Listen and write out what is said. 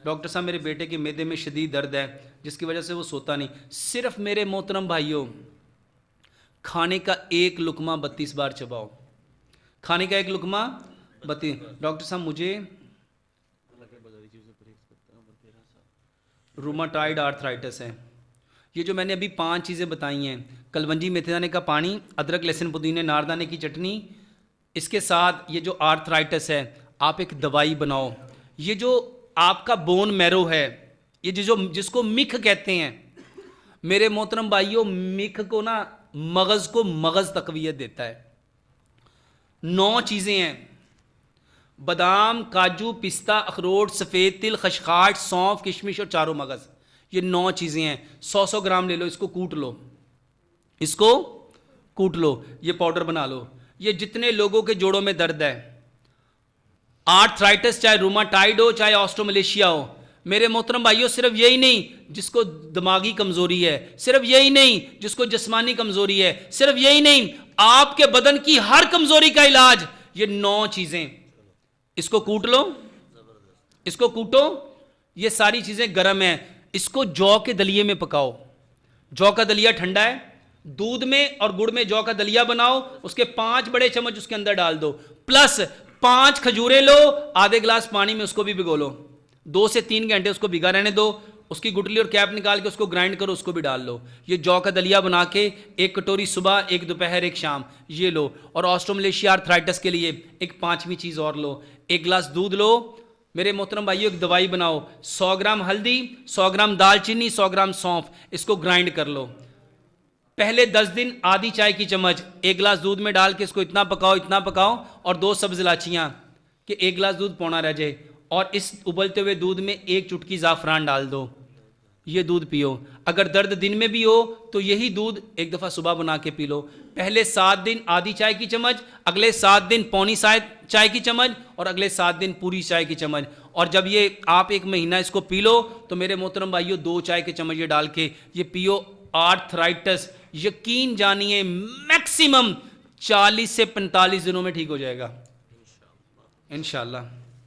Doctor साहब मेरे बेटे के मैदे में शदीद दर्द है जिसकी वजह से वो सोता नहीं। सिर्फ मेरे मोहतरम भाइयों, खाने का एक लुकमा 32 बार चबाओ, खाने का एक लुकमा 32। डॉक्टर साहब मुझे रूमाटॉइड आर्थराइटिस है। ये जो मैंने अभी 5 चीज़ें बताई हैं, कलवंजी मेथीदाने का पानी, अदरक लहसुन पुदीने नारदाने की चटनी, इसके साथ ये जो आर्थराइटिस है आप एक दवाई बनाओ। ये जो आपका बोन मैरो है, ये जो जिसको मिख कहते हैं, मेरे मोहतरम भाइयों, मिख को ना मगज़ को मगज़ तकवीयत देता है। 9 चीज़ें हैं, बादाम, काजू, पिस्ता, अखरोट, सफ़ेद तिल, खशखाश, सौंफ, किशमिश और चारों मगज़, ये 9 चीज़ें हैं। 100-100 ग्राम ले लो, इसको कूट लो, इसको कूट लो, ये पाउडर बना लो। ये जितने लोगों के जोड़ों में दर्द है, आर्थराइटिस, चाहे रूमाटाइड हो चाहे ऑस्ट्रोमलेशिया हो, मेरे मोहतरम भाइयों, सिर्फ यही नहीं जिसको दिमागी कमजोरी है, सिर्फ यही नहीं जिसको जिस्मानी कमजोरी है, सिर्फ यही नहीं, आपके बदन की हर कमजोरी का इलाज ये 9 चीजें। इसको कूट लो, इसको कूटो, ये सारी चीजें गर्म है। इसको जौ के दलिए में पकाओ। जौ का दलिया ठंडा है, दूध में और गुड़ में जौ का दलिया बनाओ, उसके 5 बड़े चम्मच उसके अंदर डाल दो, प्लस 5 खजूरें लो, आधे गिलास पानी में उसको भी भिगो लो, 2 से 3 घंटे उसको भिगा रहने दो, उसकी गुठली और कैप निकाल के उसको ग्राइंड करो, उसको भी डाल लो। ये जौ का दलिया बना के 1 कटोरी सुबह, 1 दोपहर, 1 शाम, ये लो। और ऑस्ट्रोमलेशिया आर्थराइटिस के लिए एक 5वीं चीज़ और लो, 1 गिलास दूध लो। मेरे मोहतरम भाइयों, एक दवाई बनाओ, 100 ग्राम हल्दी, 100 ग्राम दालचीनी, 100 ग्राम सौंफ, इसको ग्राइंड कर लो। पहले 10 दिन आधी चाय की चम्मच 1 गिलास दूध में डाल के इसको इतना पकाओ, इतना पकाओ, और 2 सब्ज इलायचियाँ कि 1 गिलास दूध पौना रह जाए, और इस उबलते हुए दूध में 1 चुटकी ज़ाफ़रान डाल दो, ये दूध पियो। अगर दर्द दिन में भी हो तो यही दूध एक दफ़ा सुबह बना के पी लो। पहले 7 दिन आधी चाय की चम्मच, अगले 7 दिन पौनी चाय की चम्मच, और अगले 7 दिन पूरी चाय की चम्मच। और जब ये आप 1 महीना इसको पी लो तो मेरे मोहतरम भाइयों, 2 चाय के चम्मच ये डाल के ये पियो। आर्थराइटिस यकीन जानिए मैक्सिमम 40 से 45 दिनों में ठीक हो जाएगा इंशाअल्लाह।